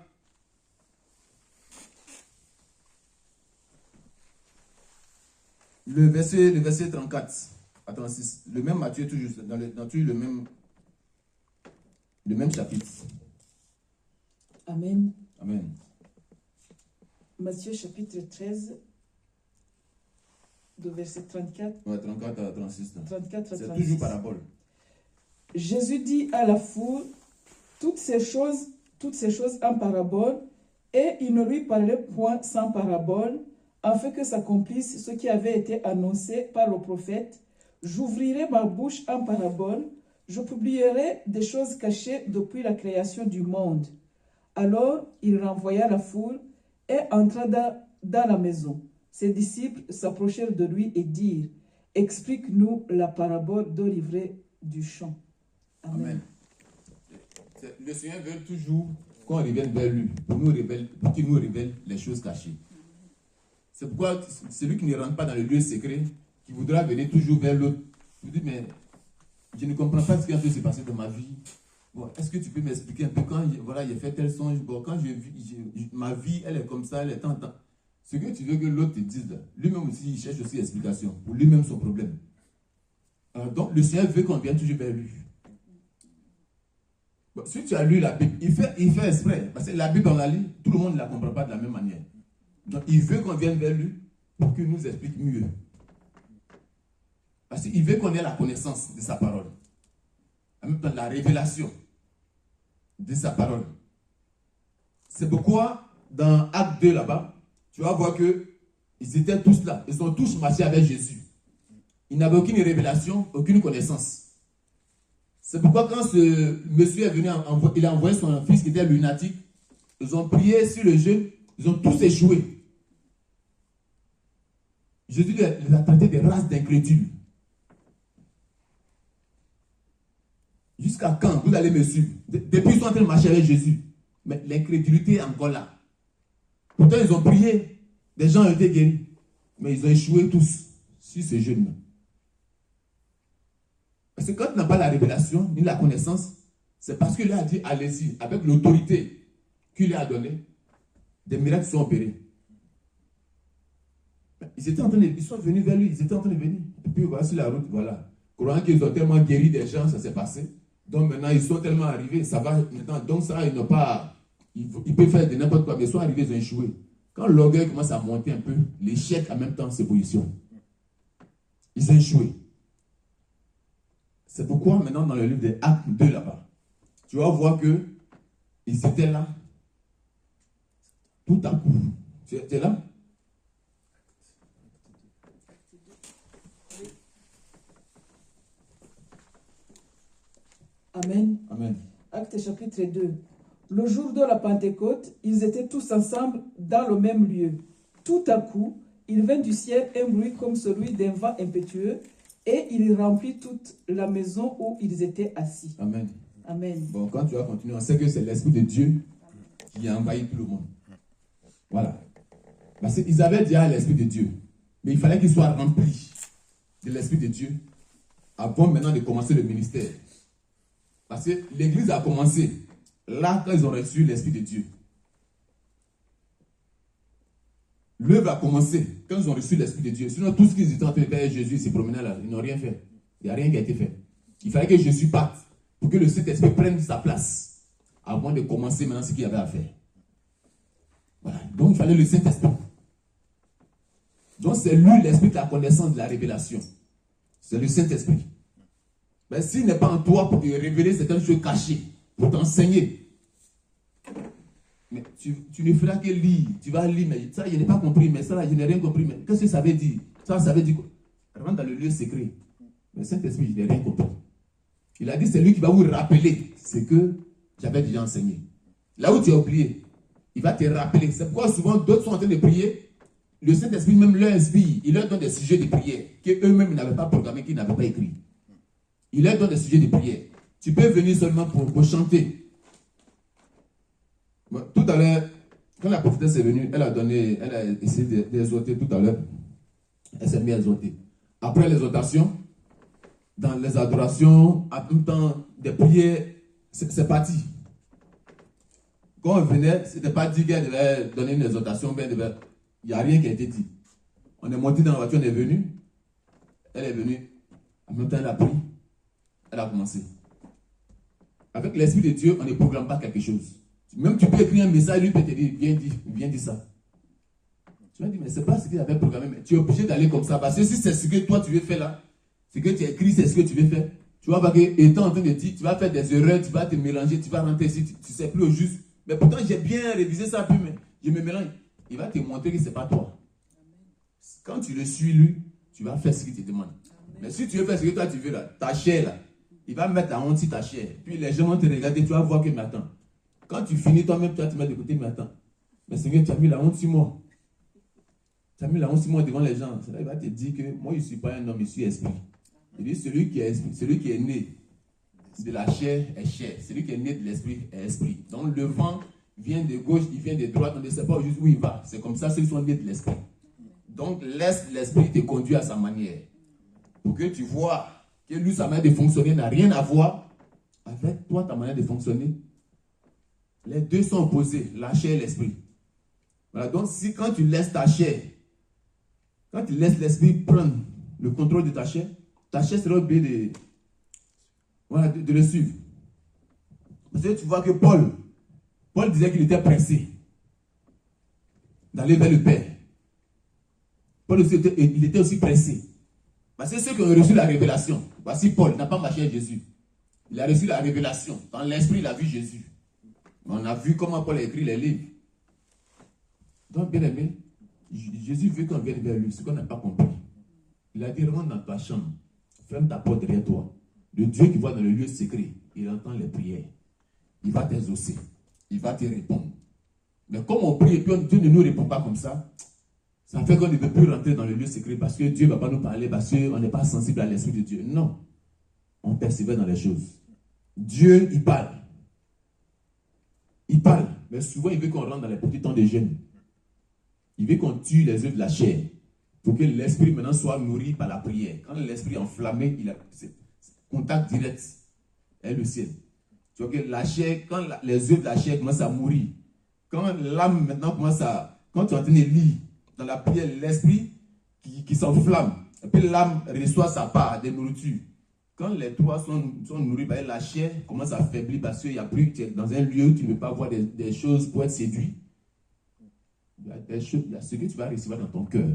Le verset 34 à 36. Le même Matthieu, toujours dans le même chapitre. Amen. Amen. Matthieu chapitre 13, de verset 34. Ouais, 34 à 36. 34 à c'est 36. toujours parabole. Jésus dit à la foule toutes ces choses en parabole, et il ne lui parlait point sans parabole, afin que s'accomplisse ce qui avait été annoncé par le prophète. J'ouvrirai ma bouche en parabole, je publierai des choses cachées depuis la création du monde. Alors il renvoya la foule et entra dans la maison. Ses disciples s'approchèrent de lui et dirent, « Explique-nous la parabole de l'ivraie du champ. » Amen. Le Seigneur veut toujours qu'on revienne vers lui, pour qu'il nous révèle les choses cachées. C'est pourquoi celui qui ne rentre pas dans le lieu secret, qui voudra venir toujours vers l'autre, vous dit, mais je ne comprends pas ce qui a se passer dans ma vie. Bon, est-ce que tu peux m'expliquer un peu quand j'ai fait tel songe, bon, quand ma vie, elle est comme ça, elle est tant. Ce que tu veux que l'autre te dise, lui-même aussi, il cherche aussi l'explication pour lui-même son problème. Donc, le Seigneur veut qu'on vienne toujours vers lui. Bon, si tu as lu la Bible, il fait exprès. Parce que la Bible, on la lit, tout le monde ne la comprend pas de la même manière. Donc, il veut qu'on vienne vers lui pour qu'il nous explique mieux. Parce qu'il veut qu'on ait la connaissance de sa parole. En même temps, la révélation de sa parole. C'est pourquoi, dans Acte 2, là-bas, tu vas voir qu'ils étaient tous là. Ils ont tous marché avec Jésus. Ils n'avaient aucune révélation, aucune connaissance. C'est pourquoi quand ce monsieur est venu, il a envoyé son fils qui était lunatique. Ils ont prié sur le jeûne. Ils ont tous échoué. Jésus les a traités de race d'incrédules. Jusqu'à quand vous allez me suivre? Depuis ils sont en train de marcher avec Jésus. Mais l'incrédulité est encore là. Pourtant ils ont prié. Des gens ont été guéris. Mais ils ont échoué tous sur ce jeûne. Parce que quand tu n'as pas la révélation, ni la connaissance, c'est parce qu'il a dit allez-y, avec l'autorité qu'il lui a donnée, des miracles sont opérés. Ils sont venus vers lui, ils étaient en train de venir. Et puis voici la route, voilà. Croyant qu'ils ont tellement guéri des gens, ça s'est passé. Donc maintenant, ils sont tellement arrivés, ça va maintenant. Donc ça, ils n'ont pas. Ils peuvent faire de n'importe quoi, mais ils sont arrivés, ils ont échoué. Quand l'orgueil commence à monter un peu, l'échec en même temps se positionne. Ils ont échoué. C'est pourquoi maintenant dans le livre des Actes 2 là-bas, tu vas voir que ils étaient là tout à coup. Tu es là? Amen. Amen. Acte chapitre 2. Le jour de la Pentecôte, ils étaient tous ensemble dans le même lieu. Tout à coup, il vint du ciel un bruit comme celui d'un vent impétueux, et il remplit toute la maison où ils étaient assis. Amen. Amen. Bon, quand tu vas continuer, on sait que c'est l'Esprit de Dieu qui a envahi tout le monde. Voilà. Parce qu'ils avaient déjà l'Esprit de Dieu. Mais il fallait qu'ils soient remplis de l'Esprit de Dieu avant maintenant de commencer le ministère. Parce que l'Église a commencé là quand ils ont reçu l'Esprit de Dieu. L'œuvre a commencé quand ils ont reçu l'Esprit de Dieu. Sinon, tout ce qu'ils étaient en train de faire, Jésus se promenait là, ils n'ont rien fait. Il n'y a rien qui a été fait. Il fallait que Jésus parte pour que le Saint-Esprit prenne sa place avant de commencer maintenant ce qu'il y avait à faire. Voilà. Donc, il fallait le Saint-Esprit. Donc, c'est lui l'Esprit de la connaissance, de la révélation. C'est le Saint-Esprit. Mais s'il n'est pas en toi pour te révéler certaines choses cachées, pour t'enseigner, mais tu ne feras que lire. Tu vas lire, mais ça, je n'ai pas compris, mais ça, là, je n'ai rien compris. Mais qu'est-ce que ça veut dire? Ça veut dire quoi? Rentre dans le lieu secret. Mais Saint-Esprit, je n'ai rien compris. Il a dit, c'est lui qui va vous rappeler ce que j'avais déjà enseigné. Là où tu as oublié, il va te rappeler. C'est pourquoi souvent d'autres sont en train de prier. Le Saint-Esprit même leur inspire. Il leur donne des sujets de prière qu'eux-mêmes n'avaient pas programmés, qu'ils n'avaient pas écrit. Il leur donne des sujets de prière. Tu peux venir seulement pour chanter. Bon, tout à l'heure, quand la prophétesse est venue, elle a essayé d'exhorter tout à l'heure. Elle s'est mise à exhorter. Après l'exhortation, dans les adorations, en même temps des prières, c'est parti. Quand on venait, ce n'était pas dit qu'elle devait donner une exhortation, il n'y a rien qui a été dit. On est monté dans la voiture, on est venu. Elle est venue. En même temps, elle a pris. Elle a commencé. Avec l'Esprit de Dieu, on ne programme pas quelque chose. Même tu peux écrire un message, lui peut te dire, viens dire ça. Tu vas dire, mais ce n'est pas ce qu'il avait programmé. Mais tu es obligé d'aller comme ça. Parce que si c'est ce que toi tu veux faire là, ce que tu as écrit, c'est ce que tu veux faire. Tu vas voir que, étant en train de dire, tu vas faire des erreurs, tu vas te mélanger, tu vas rentrer ici, tu ne sais plus au juste. Mais pourtant, j'ai bien révisé ça, puis mais je me mélange. Il va te montrer que ce n'est pas toi. Quand tu le suis, lui, tu vas faire ce qu'il te demande. Amen. Mais si tu veux faire ce que toi tu veux là, ta chair là, il va mettre en honte sur ta chair. Puis les gens vont te regarder, tu vas voir que maintenant. Quand tu finis toi-même, tu vas te mettre de côté, mais attends. Mais Seigneur, tu as mis la honte sur moi. Tu as mis la honte sur moi devant les gens. Là, il va te dire que moi, je ne suis pas un homme, je suis esprit. Il dit celui qui est esprit, celui qui est né de la chair est chair. Celui qui est né de l'esprit est esprit. Donc le vent vient de gauche, il vient de droite, on ne sait pas juste où il va. C'est comme ça, ceux qui sont nés de l'esprit. Donc laisse l'esprit te conduire à sa manière. Pour que tu vois que lui, sa manière de fonctionner n'a rien à voir avec toi, ta manière de fonctionner. Les deux sont opposés, la chair et l'esprit. Voilà, donc si quand tu laisses ta chair, quand tu laisses l'esprit prendre le contrôle de ta chair sera obligée de le suivre. Parce que tu vois que Paul disait qu'il était pressé d'aller vers le Père. Paul aussi il était aussi pressé. Parce que ceux qui ont reçu la révélation, voici Paul, n'a pas marché avec Jésus. Il a reçu la révélation. Dans l'esprit, il a vu Jésus. On a vu comment Paul a écrit les livres. Donc, bien aimé, Jésus veut qu'on vienne vers lui, ce qu'on n'a pas compris. Il a dit, rentre dans ta chambre, ferme ta porte derrière toi. Le Dieu qui voit dans le lieu secret, il entend les prières. Il va t'exaucer. Il va te répondre. Mais comme on prie et puis Dieu ne nous répond pas comme ça fait qu'on ne peut plus rentrer dans le lieu secret parce que Dieu ne va pas nous parler, parce qu'on n'est pas sensible à l'Esprit de Dieu. Non. On persévère dans les choses. Dieu, il parle. Il parle. Mais souvent, il veut qu'on rentre dans les petits temps de jeûne. Il veut qu'on tue les œufs de la chair pour que l'esprit maintenant soit nourri par la prière. Quand l'esprit est enflammé, il a contact direct avec le ciel. Tu vois que la chair, quand les œufs de la chair commencent à mourir, quand l'âme maintenant commence à... Quand tu es en train de lire dans la prière, l'esprit qui s'enflamme, et puis l'âme reçoit sa part de nourriture. Quand les trois sont nourris, la chair commence à faiblir parce qu'il n'y a plus, tu es dans un lieu où tu ne peux pas voir des choses pour être séduit. Il y a des choses, il y a ce que tu vas recevoir dans ton cœur,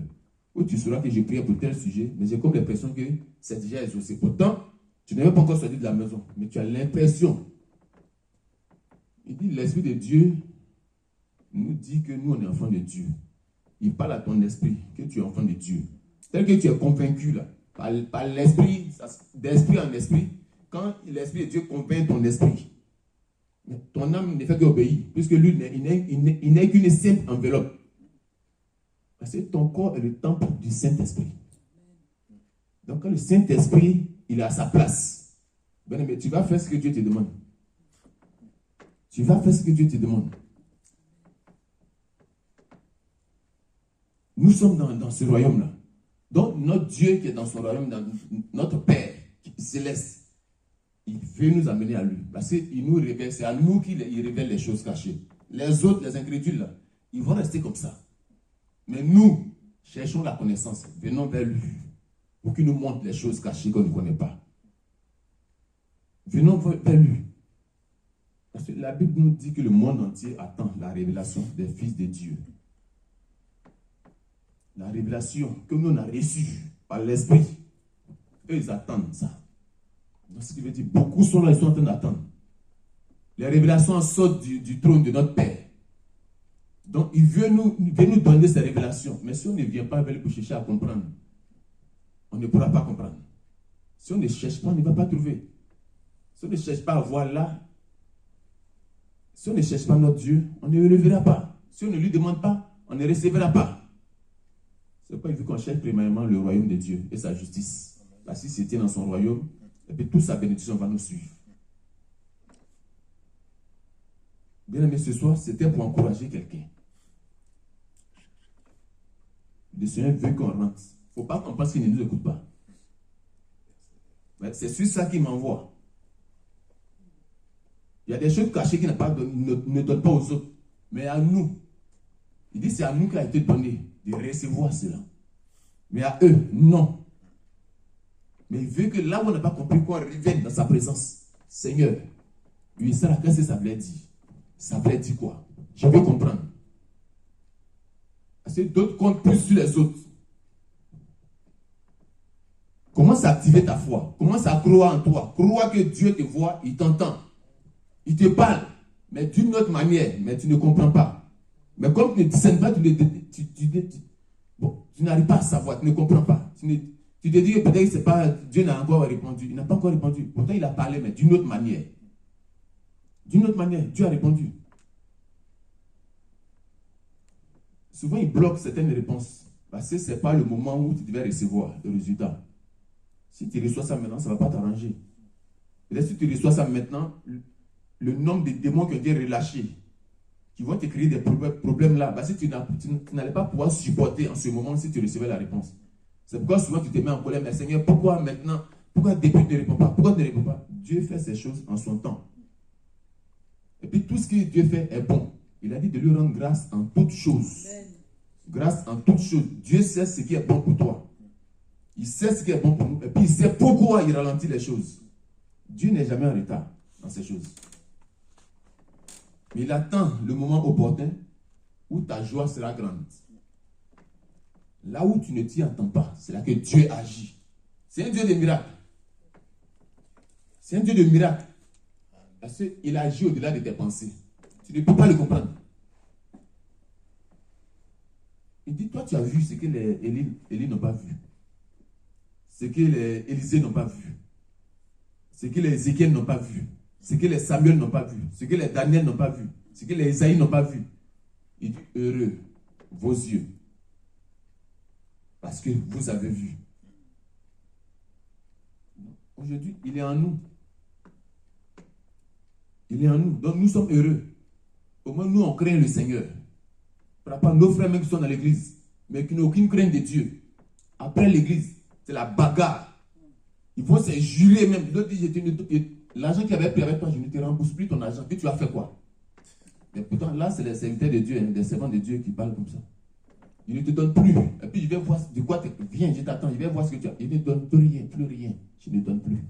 où tu sauras que j'ai prié pour tel sujet, mais j'ai comme l'impression que c'est déjà exaucé. Pourtant, tu n'es même pas encore sorti de la maison, mais tu as l'impression. Il dit, l'Esprit de Dieu nous dit que nous, on est enfants de Dieu. Il parle à ton esprit que tu es enfant de Dieu. Tel que tu es convaincu là, par l'esprit, d'esprit en esprit, quand l'Esprit de Dieu convainc ton esprit, ton âme ne fait qu'obéir, puisque lui, il n'est qu'une simple enveloppe. Parce que ton corps est le temple du Saint-Esprit. Donc quand le Saint-Esprit, il est à sa place, bien aimé, tu vas faire ce que Dieu te demande. Tu vas faire ce que Dieu te demande. Nous sommes dans ce royaume-là. Donc, notre Dieu qui est dans son royaume, notre Père céleste, il veut nous amener à lui. Parce qu'il nous révèle, c'est à nous qu'il révèle les choses cachées. Les autres, les incrédules, là, ils vont rester comme ça. Mais nous, cherchons la connaissance. Venons vers lui pour qu'il nous montre les choses cachées qu'on ne connaît pas. Venons vers lui. Parce que la Bible nous dit que le monde entier attend la révélation des fils de Dieu. La révélation que nous on a reçue par l'Esprit, eux ils attendent ça. Donc ce qui veut dire, beaucoup sont là, ils sont en train d'attendre. Les révélations sortent du trône de notre Père. Donc il veut nous donner ces révélations. Mais si on ne vient pas vers lui pour chercher à comprendre, on ne pourra pas comprendre. Si on ne cherche pas, on ne va pas trouver. Si on ne cherche pas à voir là, si on ne cherche pas notre Dieu, on ne le verra pas. Si on ne lui demande pas, on ne recevra pas. C'est pourquoi il veut qu'on cherche premièrement le royaume de Dieu et sa justice. Parce qu'il se tient dans son royaume, et puis toute sa bénédiction va nous suivre. Bien aimé, ce soir, c'était pour encourager quelqu'un. Le Seigneur veut qu'on rentre. Il ne faut pas qu'on pense qu'il ne nous écoute pas. C'est sur ça qu'il m'envoie. Il y a des choses cachées qu'il ne donne pas aux autres, mais à nous. Il dit c'est à nous qu'il a été donné de recevoir cela. Mais à eux, non. Mais il veut que là où on n'a pas compris, qu'on revienne dans sa présence. Seigneur, oui, ça, qu'est-ce que ça voulait dire? Ça voulait dire quoi? Je veux comprendre. Parce que d'autres comptent plus sur les autres. Commence à activer ta foi. Commence à croire en toi. Crois que Dieu te voit, il t'entend. Il te parle, mais d'une autre manière, mais tu ne comprends pas. Mais comme tu ne discernes pas, tu n'arrives pas à savoir, tu ne comprends pas. Tu te dis que peut-être c'est pas, Dieu n'a encore répondu. Il n'a pas encore répondu. Pourtant, il a parlé, mais d'une autre manière. D'une autre manière, Dieu a répondu. Souvent, il bloque certaines réponses. Parce que ce n'est pas le moment où tu devais recevoir le résultat. Si tu reçois ça maintenant, ça ne va pas t'arranger. Et si tu reçois ça maintenant, le nombre de démons qui ont été relâchés, qui vont te créer des problèmes là, parce que tu n'allais pas pouvoir supporter en ce moment si tu recevais la réponse. C'est pourquoi souvent tu te mets en colère, mais Seigneur, pourquoi maintenant, pourquoi depuis tu ne réponds pas? Pourquoi tu ne réponds pas? Dieu fait ces choses en son temps. Et puis tout ce que Dieu fait est bon. Il a dit de lui rendre grâce en toutes choses. Grâce en toutes choses. Dieu sait ce qui est bon pour toi. Il sait ce qui est bon pour nous. Et puis il sait pourquoi il ralentit les choses. Dieu n'est jamais en retard dans ces choses. Mais il attend le moment opportun où ta joie sera grande. Là où tu ne t'y attends pas, c'est là que Dieu agit. C'est un Dieu de miracles. C'est un Dieu de miracles. Parce qu'il agit au-delà de tes pensées. Tu ne peux pas le comprendre. Il dit, toi tu as vu ce que les Élie n'ont pas vu. Ce que les Élisée n'ont pas vu. Ce que les Ézéchiel n'ont pas vu. Ce que les Samuel n'ont pas vu. Ce que les Daniel n'ont pas vu. Ce que les Isaïe n'ont pas vu. Il dit, heureux vos yeux. Parce que vous avez vu. Aujourd'hui, il est en nous. Il est en nous. Donc nous sommes heureux. Au moins nous, on craint le Seigneur. Par rapport à nos frères même qui sont dans l'église, mais qui n'ont aucune crainte de Dieu. Après l'église, c'est la bagarre. Ils vont se jurer même. L'autre dit, l'argent qu'il avait pris avec toi, je ne te rembourse plus ton argent. Puis tu as fait quoi? Mais pourtant, là, c'est les serviteurs de Dieu, des servants de Dieu qui parlent comme ça. Il ne te donne plus. Et puis, je vais voir de quoi tu... Viens, je t'attends, je vais voir ce que tu as. Il ne donne plus rien, plus rien. Je ne donne plus.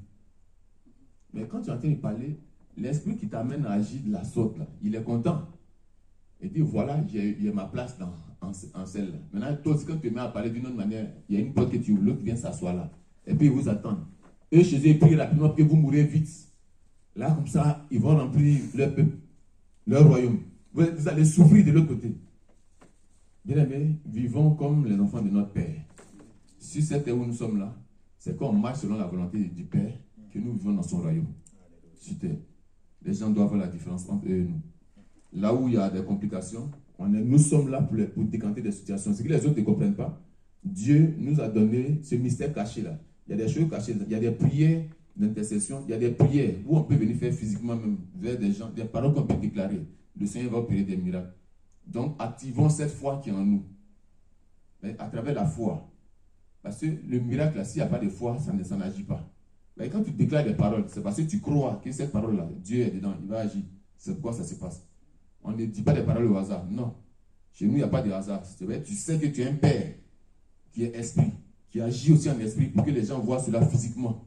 Mais quand tu es en train de parler, l'esprit qui t'amène à agir de la sorte, là, il est content. Il dit, voilà, j'ai ma place en celle-là. Maintenant, toi aussi, quand tu te mets à parler d'une autre manière, il y a une porte que tu ouvres, l'autre vient s'asseoir là. Et puis, ils vous attendent. Eux, chez eux, ils prient rapidement pour que vous mourrez vite. Là, comme ça, ils vont remplir leur peuple, leur royaume. Vous allez souffrir de l'autre côté. Bien-aimés, vivons comme les enfants de notre Père. Si c'est où nous sommes là, c'est qu'on marche selon la volonté du Père, que nous vivons dans son royaume. Super. Les gens doivent voir la différence entre eux et nous. Là où il y a des complications, nous sommes là pour décanter des situations. Ce que les autres ne comprennent pas, Dieu nous a donné ce mystère caché là. Il y a des choses cachées, il y a des prières d'intercession, il y a des prières où on peut venir faire physiquement même vers des gens, des paroles qu'on peut déclarer. Le Seigneur va opérer des miracles. Donc, activons cette foi qui est en nous. Mais à travers la foi. Parce que le miracle, là, s'il n'y a pas de foi, ça n'agit pas. Mais quand tu déclares des paroles, c'est parce que tu crois que cette parole-là, Dieu est dedans, il va agir. C'est pourquoi ça se passe. On ne dit pas des paroles au hasard. Non. Chez nous, il n'y a pas de hasard. Tu sais que tu es un Père qui est esprit, qui agit aussi en esprit pour que les gens voient cela physiquement.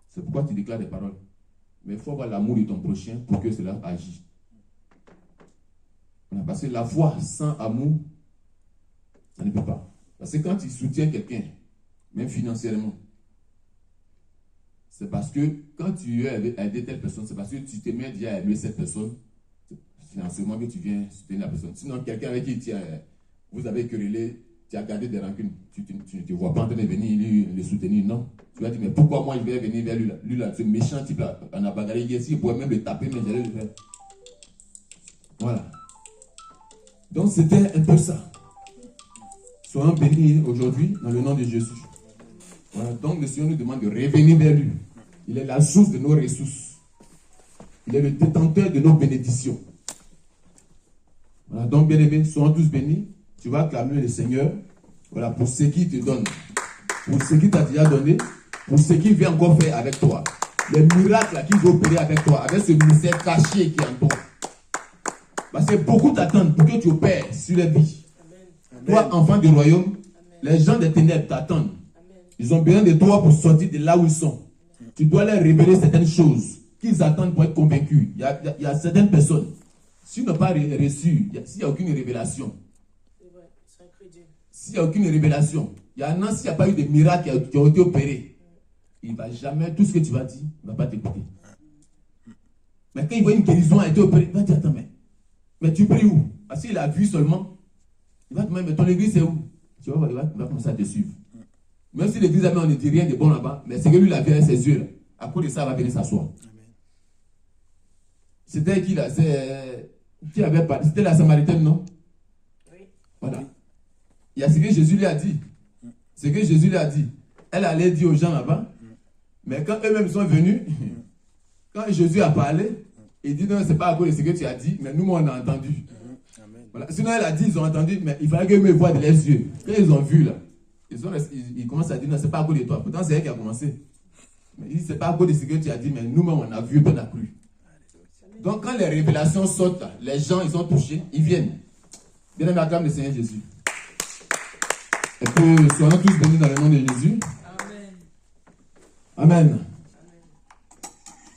C'est pourquoi tu déclares des paroles. Mais il faut avoir l'amour de ton prochain pour que cela agisse. Parce que la foi sans amour, ça ne peut pas. Parce que quand tu soutiens quelqu'un, même financièrement, c'est parce que quand tu as aidé telle personne, c'est parce que tu te mets déjà à aimer cette personne, financièrement que tu viens soutenir la personne. Sinon, quelqu'un avec qui vous avez querellé, tu as gardé des rancunes, tu ne te vois pas en train de venir le soutenir, non. Tu vas dire, mais pourquoi moi je vais venir vers lui là, ce méchant type là, on a bagarré hier, s'il pourrait même le taper, mais j'allais le faire. Voilà. Donc c'était un peu ça. Soyons bénis aujourd'hui dans le nom de Jésus. Voilà, donc le Seigneur nous demande de revenir vers lui. Il est la source de nos ressources. Il est le détenteur de nos bénédictions. Voilà, donc bien aimés, soyons tous bénis. Tu vas clamer le Seigneur, voilà, pour ce qu'il te donne, pour ce qu'il t'a déjà donné, pour ce qu'il vient encore faire avec toi. Les miracles qu'il veut opérer avec toi, avec ce ministère caché qui est en toi. Parce que beaucoup t'attendent pour que tu opères sur leur vie. Amen. Toi, enfant du royaume, amen, les gens des ténèbres t'attendent. Ils ont besoin de toi pour sortir de là où ils sont. Amen. Tu dois leur révéler certaines choses qu'ils attendent pour être convaincus. Il y a certaines personnes, s'ils n'ont pas reçu, s'il n'y a aucune révélation, s'il n'y a aucune révélation, il y en a, s'il n'y a pas eu de miracles qui ont été opérés, il ne va jamais, tout ce que tu vas dire, il ne va pas t'écouter. Mais quand il voit une guérison a été opérée, il va dire, attends, mais tu pries où? Parce qu'il a vu seulement, il va te demander, mais ton église c'est où? Tu vois, il va commencer à te suivre. Même si l'église on ne dit rien de bon là-bas, mais c'est que lui, il a vu avec ses yeux là. À cause de ça, il va venir s'asseoir. C'était qui là? Qui avait parlé? C'était la Samaritaine, non? Oui. Voilà. Il y a ce que Jésus lui a dit. Ce que Jésus lui a dit. Elle allait dire aux gens là-bas, mais quand eux-mêmes sont venus, quand Jésus a parlé, il dit non, c'est pas à cause de ce que tu as dit, mais nous, on a entendu. Voilà. Sinon, elle a dit, ils ont entendu, mais il fallait qu'ils me voient de leurs yeux. Quand ils ont vu là, ils commencent à dire non, c'est pas à cause de toi. Pourtant, c'est elle qui a commencé. Mais il dit, c'est pas à cause de ce que tu as dit, mais nous-mêmes, on a vu et on a cru. Donc, quand les révélations sortent, là, les gens, ils sont touchés, ils viennent. Bien aimé, acclame le Seigneur Jésus. Et que soyons tous bénis dans le nom de Jésus. Amen. Amen.